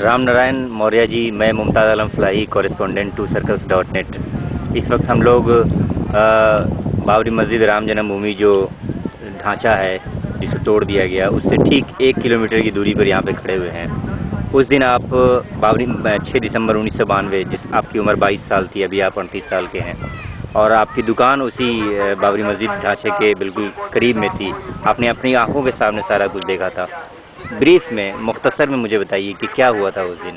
राम नारायण मौर्य जी, मैं मुमताज़ आलम Falahi, correspondent to सर्कल्स.net। इस वक्त हम लोग बाबरी मस्जिद राम जन्मभूमि जो ढांचा है जिसको तोड़ दिया गया, उससे ठीक 1 किलोमीटर की दूरी पर यहाँ पे खड़े हुए हैं। उस दिन आप 6 दिसंबर 1992, जिस आपकी उम्र 22 साल थी, अभी आप 38 साल के हैं, और आपकी दुकान उसी बाबरी मस्जिद ढांचे के बिल्कुल करीब में थी। आपने अपनी आंखों के सामने सारा कुछ देखा था। ब्रीफ में, मुख्तसर में मुझे बताइए कि क्या हुआ था उस दिन।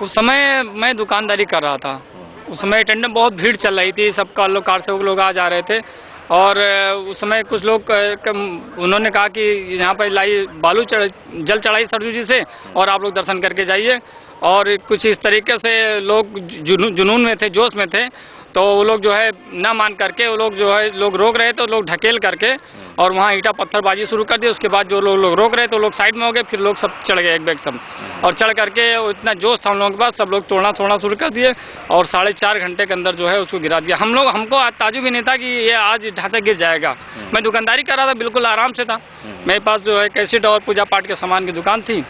उस समय मैं दुकानदारी कर रहा था। उस समय अटेंडेंट बहुत भीड़ चल रही थी, सब कार से लोग आ जा रहे थे। और उस समय कुछ लोग उन्होंने कहा कि यहाँ पर लाई बालू जल चढ़ाई सरजू जी से और आप लोग दर्शन करके जाइए। और कुछ इस तरीके से लोग जुनून में थे, जोश में थे, तो वो लोग जो है ना मान करके वो लोग जो है लोग रोक रहे थे, तो लोग ढकेल करके और वहाँ ईंटा पत्थरबाजी शुरू कर दी। उसके बाद जो लोग रोक रहे थे वो लोग साइड में हो गए, फिर लोग सब चढ़ गए एक बैग सब, और चढ़ करके इतना जोश था हम लोगों के पास, सब लोग तोड़ना शुरू कर दिए और 4.5 घंटे के अंदर जो है उसको गिरा दिया। हमको ताजुब ही नहीं था कि ये आज ढांचा गिर जाएगा। मैं दुकानदारी कर रहा था, बिल्कुल आराम से था। मेरे पास जो है कैसेट और पूजा पाठ के सामान की दुकान थी,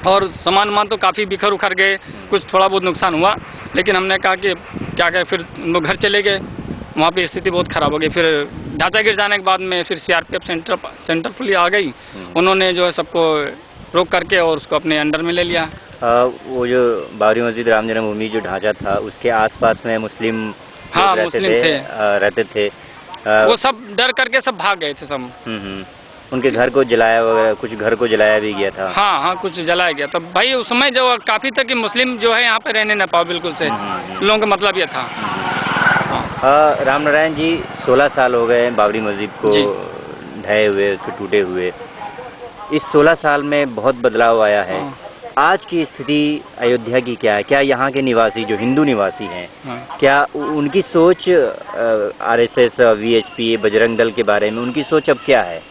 और सामान तो काफ़ी बिखर उखर गए, कुछ थोड़ा बहुत नुकसान हुआ। लेकिन हमने कहा कि क्या करें, फिर लोग घर चले गए। वहाँ पे स्थिति बहुत ख़राब हो गई। फिर ढांचा गिर जाने के बाद में फिर सीआरपीएफ सेंटर पुलिस आ गई। उन्होंने जो है सबको रोक करके और उसको अपने अंडर में ले लिया। वो जो बाबरी मस्जिद राम जन्मभूमि जो ढांचा था, उसके आसपास में मुस्लिम मुस्लिम रहते थे। वो सब डर करके सब भाग गए थे सब। उनके घर को जलाया वगैरह, कुछ घर को जलाया भी गया था। हाँ, कुछ जलाया गया। तो भाई उस समय जो काफ़ी था कि मुस्लिम जो है यहाँ पे रहने न पाओ, बिल्कुल से लोगों का मतलब ये था। राम नारायण जी, 16 साल हो गए बाबरी मस्जिद को ढहे हुए, उसको टूटे हुए। इस 16 साल में बहुत बदलाव आया है। आज की स्थिति अयोध्या की क्या है? क्या यहाँ के निवासी जो हिंदू निवासी हैं, क्या उनकी सोच आरएसएस, वीएचपी, बजरंग दल के बारे में उनकी सोच अब क्या है?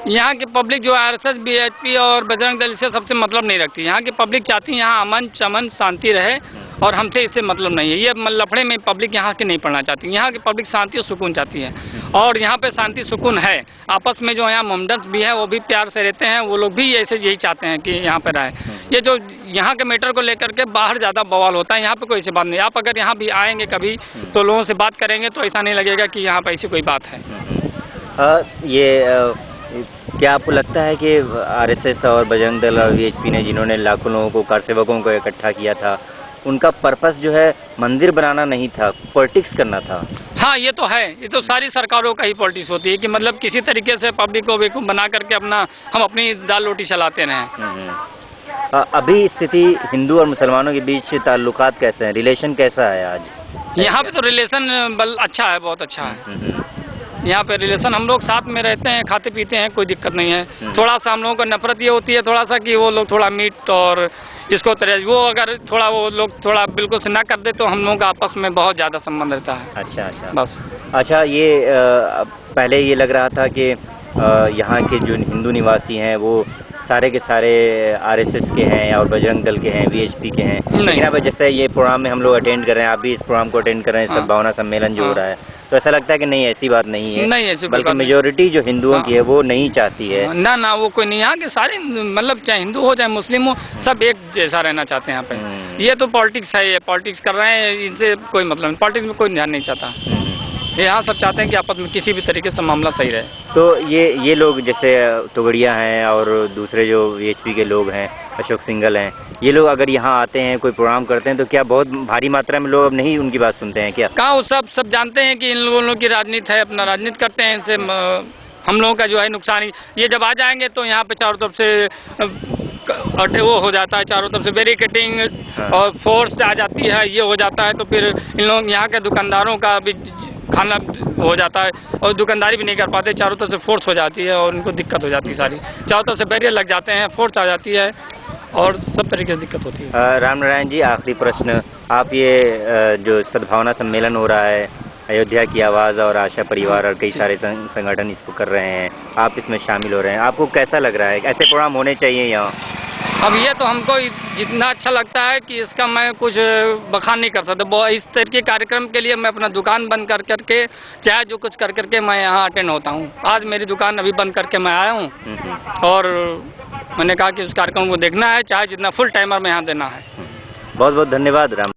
यहाँ की पब्लिक जो आरएसएस, वीएचपी और बजरंग दल से सबसे मतलब नहीं रखती। यहाँ की पब्लिक चाहती है यहाँ अमन चमन शांति रहे, और हमसे इससे मतलब नहीं है। ये लफड़े में पब्लिक यहाँ की नहीं पढ़ना चाहती। यहाँ की पब्लिक शांति और सुकून चाहती है, और यहाँ पे शांति सुकून है। आपस में जो यहाँ मोमडन्स भी है वो भी प्यार से रहते हैं, वो लोग भी ऐसे यही चाहते हैं कि यहाँ पे रहे। ये जो यहाँ के मैटर को लेकर के बाहर ज़्यादा बवाल होता है, यहाँ पे कोई ऐसी बात नहीं। आप अगर यहाँ भी आएंगे कभी तो लोगों से बात करेंगे तो ऐसा नहीं लगेगा कि यहाँ पे ऐसी कोई बात है। क्या आपको लगता है कि आरएसएस और बजरंग दल और वीएचपी ने जिन्होंने लाखों लोगों को, कारसेवकों को इकट्ठा किया था, उनका पर्पस जो है मंदिर बनाना नहीं था, पॉलिटिक्स करना था? हाँ, ये तो है। ये तो सारी सरकारों का ही पॉलिटिक्स होती है कि मतलब किसी तरीके से पब्लिक को बेवकूफ़ बना करके हम अपनी दाल रोटी चलाते रहें। अभी स्थिति हिंदू और मुसलमानों के बीच ताल्लुकात कैसे हैं, रिलेशन कैसा है आज? यहाँ पे तो रिलेशन अच्छा है, बहुत अच्छा है। यहाँ पे रिलेशन, हम लोग साथ में रहते हैं, खाते पीते हैं, कोई दिक्कत नहीं है। थोड़ा सा हम लोगों को नफरत ये होती है थोड़ा सा कि वो लोग थोड़ा मीट और इसको तरह वो अगर थोड़ा वो लोग थोड़ा बिल्कुल से ना कर दे तो हम लोगों का आपस में बहुत ज़्यादा संबंध रहता है। अच्छा बस। अच्छा, ये पहले ये लग रहा था कि यहाँ के जो हिंदू निवासी हैं वो सारे के सारे आरएसएस के हैं और बजरंग दल के हैं, वीएचपी के हैं। लेकिन अब जैसे ये प्रोग्राम में हम लोग अटेंड कर रहे हैं, आप भी इस प्रोग्राम को अटेंड कर रहे हैं, सद्भावना सम्मेलन जो हो रहा है, तो ऐसा लगता है कि नहीं, ऐसी बात नहीं है, बल्कि मेजोरिटी जो हिंदुओं की है वो नहीं चाहती है। ना वो कोई नहीं, यहाँ के सारे मतलब चाहे हिंदू हो चाहे मुस्लिम हो, सब एक जैसा रहना चाहते हैं यहाँ पे। ये तो पॉलिटिक्स है, ये पॉलिटिक्स कर रहे हैं, इनसे कोई मतलब नहीं, पॉलिटिक्स में कोई ध्यान नहीं चाहता। यहाँ सब चाहते हैं कि आपस में किसी भी तरीके से मामला सही रहे। तो ये लोग जैसे तोगड़िया हैं और दूसरे जो वीएचपी के लोग हैं, अशोक सिंघल हैं, ये लोग अगर यहाँ आते हैं, कोई प्रोग्राम करते हैं, तो क्या बहुत भारी मात्रा में लोग अब नहीं उनकी बात सुनते हैं क्या? कहाँ, वो सब जानते हैं कि इन लोगों की राजनीति है, अपना राजनीति करते हैं, इनसे हम लोगों का जो है नुकसान ही। ये जब आ जाएंगे तो यहाँ पे चारों तरफ से वो हो जाता है, चारों तरफ से बैरिकेटिंग और फोर्स आ जाती है, ये हो जाता है, तो फिर इन लोग यहाँ के दुकानदारों का भी खाना हो जाता है और दुकानदारी भी नहीं कर पाते। चारों तरफ से फोर्स हो जाती है और उनको दिक्कत हो जाती है, सारी चारों तरफ से बैरियर लग जाते हैं, फोर्स आ जाती है और सब तरीके से दिक्कत होती है। राम नारायण जी, आखिरी प्रश्न, आप ये जो सद्भावना सम्मेलन हो रहा है, अयोध्या की आवाज़ और आशा परिवार और कई सारे संगठन इसको कर रहे हैं, आप इसमें शामिल हो रहे हैं, आपको कैसा लग रहा है? ऐसे प्रोग्राम होने चाहिए यहाँ? अब ये तो हमको जितना अच्छा लगता है कि इसका मैं कुछ बखान नहीं कर सकता। इस तरह के कार्यक्रम के लिए मैं अपना दुकान बंद कर करके, चाहे जो कुछ कर करके मैं यहाँ अटेंड होता हूँ। आज मेरी दुकान अभी बंद करके मैं आया हूँ, और मैंने कहा कि उस कार्यक्रम को देखना है, चाहे जितना फुल टाइमर में यहाँ देना है। बहुत बहुत धन्यवाद राम।